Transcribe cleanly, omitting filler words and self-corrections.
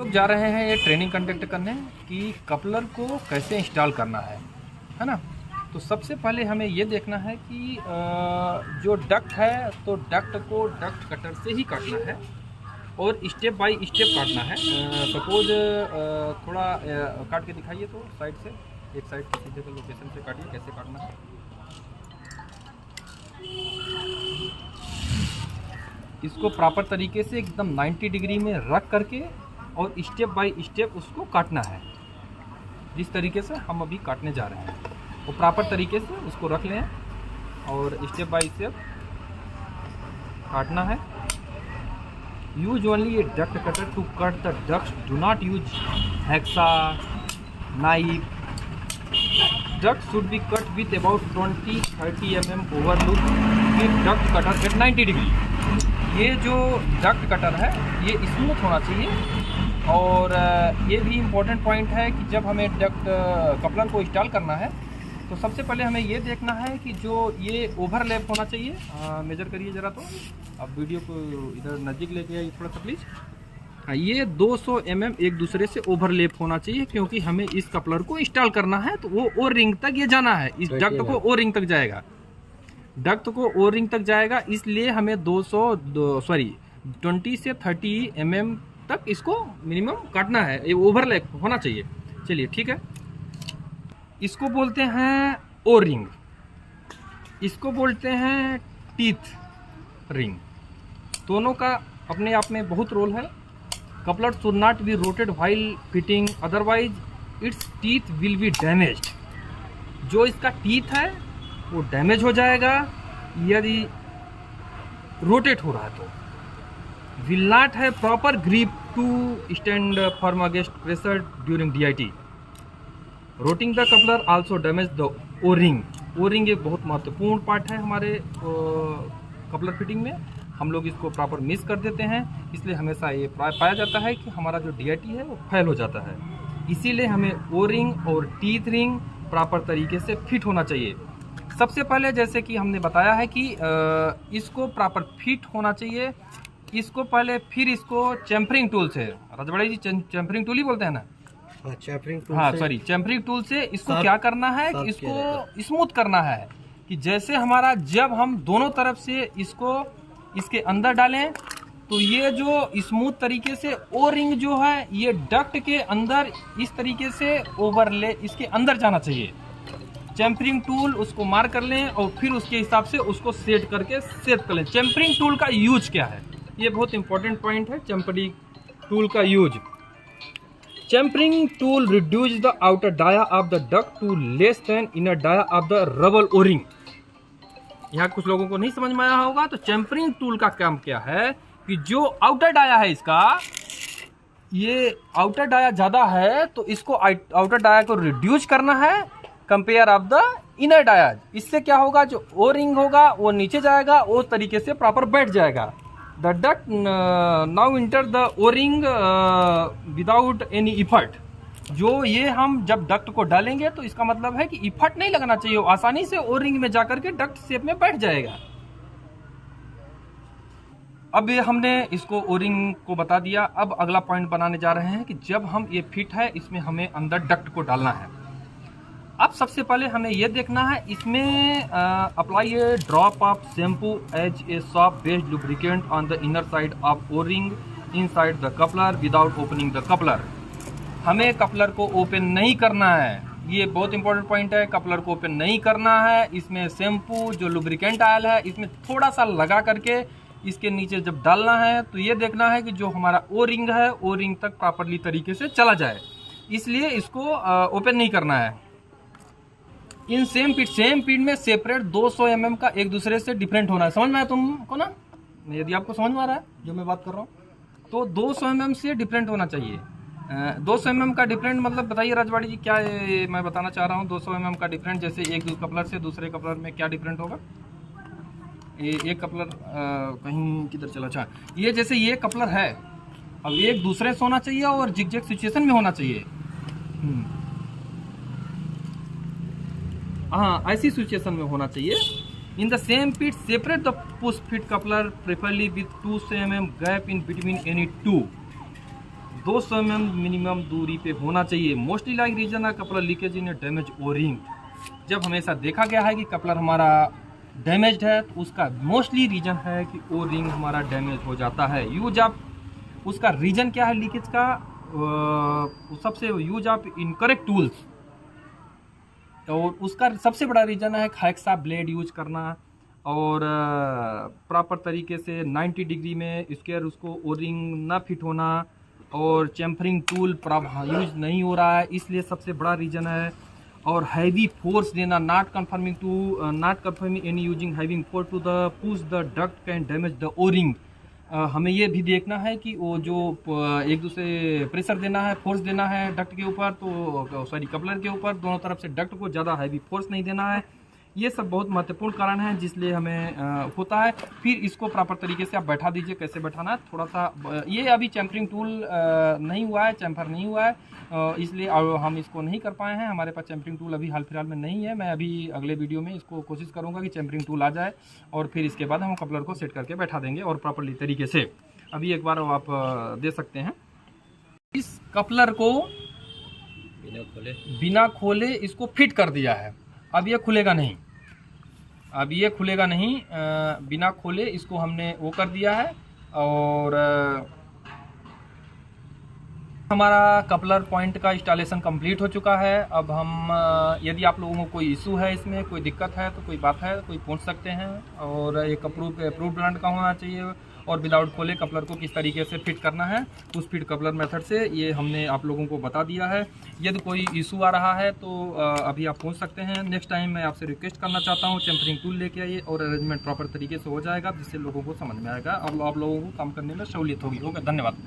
लोग जा रहे हैं ये ट्रेनिंग कंडक्ट करने कि कपलर को कैसे इंस्टॉल करना है ना। तो सबसे पहले हमें ये देखना है कि जो डक्ट है तो डक्ट को डक्ट कटर से ही काटना है और स्टेप बाय स्टेप काटना है। सपोज थोड़ा काट के दिखाइए तो साइड से, एक साइड किसी जगह लोकेशन से काटिए, कैसे काटना है। इसको प्रॉपर तरीके से एकदम 90 डिग्री में रख करके और स्टेप बाय स्टेप उसको काटना है, जिस तरीके से हम अभी काटने जा रहे हैं वो प्रॉपर तरीके से उसको रख लें और स्टेप बाय स्टेप काटना है। Use only a duct cutter to cut the ducts, do not use hacksaw knife. Duct should be cut with about 20-30 mm overlook with duct cutter at 90 degree. ये जो डक्ट कटर है ये smooth होना चाहिए और ये भी इम्पोर्टेंट पॉइंट है कि जब हमें डक्ट कपलर को इंस्टॉल करना है तो सबसे पहले हमें ये देखना है कि जो ये ओवरलैप होना चाहिए। मेजर करिए ज़रा, तो अब वीडियो को इधर नज़दीक लेके आइए थोड़ा सा प्लीज़। ये 200 mm एक दूसरे से ओवरलैप होना चाहिए क्योंकि हमें इस कपलर को इंस्टॉल करना है तो वो ओ रिंग तक ये जाना है, इस डक्ट को ओ रिंग तक जाएगा, डक्ट को ओ रिंग तक जाएगा। इसलिए हमें 20 से 30 mm तक इसको मिनिमम काटना है, ये ओवरलैप होना चाहिए। चलिए ठीक है। इसको बोलते हैं ओ रिंग, इसको बोलते हैं टीथ रिंग। दोनों का अपने आप में बहुत रोल है। Coupler should not be rotated while fitting, otherwise its teeth will be damaged. जो इसका टीथ है वो डैमेज हो जाएगा यदि रोटेट हो रहा है तो। Will not have proper grip to stand firm against pressure during DIT। Rotating the coupler also damage the O ring. O ring एक बहुत महत्वपूर्ण पार्ट है हमारे कपलर फिटिंग में। हम लोग इसको प्रॉपर मिस कर देते हैं, इसलिए हमेशा ये पाया जाता है कि हमारा जो DIT है वो फेल हो जाता है। इसीलिए हमें ओ रिंग और टीथ रिंग प्रॉपर तरीके से फिट होना चाहिए। सबसे पहले जैसे कि हमने बताया है कि इसको प्रॉपर फिट होना चाहिए। इसको पहले फिर इसको चैम्फरिंग टूल से, रजवाड़ी जी चैम्फरिंग टूल ही बोलते हैं ना, सॉरी चैम्फरिंग टूल से इसको क्या करना है कि इसको स्मूथ करना है कि जैसे हमारा जब हम दोनों तरफ से इसको इसके अंदर डालें तो ये जो स्मूथ तरीके से ओ रिंग जो है ये डक्ट के अंदर इस तरीके से ओवरले इसके अंदर जाना चाहिए। चैम्फरिंग टूल उसको मार कर लें और फिर उसके हिसाब से उसको सेट करके सेट कर लें। चैम्फरिंग टूल का यूज क्या है, ये बहुत इंपॉर्टेंट पॉइंट है। चैम्फरिंग टूल का use, chamfering tool reduce the outer dia of the duct to less than inner dia of the rubber O ring. यहाँ कुछ लोगों को नहीं समझ में आया होगा। तो चैम्फरिंग टूल का काम क्या है कि जो आउटर डाया है इसका, ये आउटर डाया ज़्यादा है तो इसको आउटर डाया को रिड्यूस करना है compare of the inner dia. इससे क्या होगा, जो ओ रिंग होगा वो नीचे जाएगा, वो तरीके से प्रॉपर बैठ जाएगा। The duct now enter the O ring without any effort. जो ये हम जब डक्ट को डालेंगे तो इसका मतलब है कि इफर्ट नहीं लगना चाहिए, वो आसानी से ओ रिंग में जाकर के डक्ट शेप में बैठ जाएगा। अब ये हमने इसको ओ रिंग को बता दिया। अब अगला पॉइंट बनाने जा रहे हैं कि जब हम ये फिट है इसमें हमें अंदर डक्ट को डालना है। अब सबसे पहले हमें यह देखना है इसमें apply a drop of shampoo as a soft based lubricant on the inner side of O ring inside the coupler without opening the coupler. हमें कपलर को ओपन नहीं करना है, ये बहुत इंपॉर्टेंट पॉइंट है। कपलर को ओपन नहीं करना है। इसमें शैम्पू जो लुब्रिकेंट आयल है इसमें थोड़ा सा लगा करके इसके नीचे जब डालना है तो ये देखना है कि जो हमारा ओ रिंग है ओ रिंग तक प्रॉपरली तरीके से चला जाए, इसलिए इसको ओपन नहीं करना है। इन सेम पीड में सेपरेट 200 mm का एक दूसरे से डिफरेंट होना है। समझ में आया तुमको ना? यदि आपको समझ में आ रहा है जो मैं बात कर रहा हूँ तो 200 mm से डिफरेंट होना चाहिए। 200 mm का डिफरेंट मतलब बताइए राजवाड़ी जी, क्या मैं बताना चाह रहा हूँ? 200 mm का डिफरेंट जैसे एक कपलर से दूसरे कपलर में क्या डिफरेंट होगा? एक कपलर कहीं किधर चला, अच्छा ये जैसे ये कपलर है, अब एक दूसरे से होना चाहिए और जिगजैग सिचुएशन में होना चाहिए। हाँ, ऐसी सिचुएशन में होना चाहिए। In the same pit separate the push fit coupler preferably with 2 mm gap in between any two. 200 mm minimum दूरी पे होना चाहिए। मोस्टली लाइक रीजन है coupler leakage in damage O ring. जब हमेशा देखा गया है कि कपलर हमारा डैमेज्ड है तो उसका मोस्टली रीजन है कि ओ रिंग हमारा डैमेज हो जाता है। यूज आप उसका रीजन क्या है लीकेज का, सबसे यूज आप इनकरेक्ट टूल्स, और उसका सबसे बड़ा रीजन है हैक्सा ब्लेड यूज करना और प्रॉपर तरीके से 90 डिग्री में स्क्वायर उसको ओ रिंग ना फिट होना और चैम्फरिंग टूल यूज नहीं हो रहा है, इसलिए सबसे बड़ा रीजन है। और हैवी फोर्स देना, not conforming any using heavy force to the push the duct can damage the O ring. हमें ये भी देखना है कि वो जो एक दूसरे प्रेशर देना है, फोर्स देना है डक्ट के ऊपर, तो सॉरी कपलर के ऊपर, दोनों तरफ से डक्ट को ज़्यादा हैवी फोर्स नहीं देना है। ये सब बहुत महत्वपूर्ण कारण है जिसलिए हमें होता है। फिर इसको प्रॉपर तरीके से आप बैठा दीजिए। कैसे बैठाना है, थोड़ा सा ये अभी चैम्फरिंग टूल नहीं हुआ है, चैम्फर नहीं हुआ है, इसलिए हम इसको नहीं कर पाए हैं। हमारे पास चैम्फरिंग टूल अभी हाल फिलहाल में नहीं है। मैं अभी अगले वीडियो में इसको कोशिश करूंगा कि चैम्फरिंग टूल आ जाए और फिर इसके बाद हम कपलर को सेट करके बैठा देंगे और प्रॉपरली तरीके से। अभी एक बार आप दे सकते हैं। इस कपलर को बिना खोले इसको फिट कर दिया है। अब ये खुलेगा नहीं, बिना खोले इसको हमने वो कर दिया है। और हमारा कपलर पॉइंट का इंस्टॉलेशन कंप्लीट हो चुका है। अब हम यदि आप लोगों को कोई इशू है, इसमें कोई दिक्कत है तो कोई बात है कोई पूछ सकते हैं। और एक अप्रूव ब्रांड का होना चाहिए और विदाउट खोले कपलर को किस तरीके से फिट करना है उस फिट कपलर मेथड से ये हमने आप लोगों को बता दिया है। यदि कोई इशू आ रहा है तो अभी आप पूछ सकते हैं। नेक्स्ट टाइम मैं आपसे रिक्वेस्ट करना चाहता हूँ चैम्फरिंग टूल लेके आइए और अरेंजमेंट प्रॉपर तरीके से हो जाएगा जिससे लोगों को समझ में आएगा। अब आप लोगों को काम करने में सहूलियत होगी। ओके, धन्यवाद।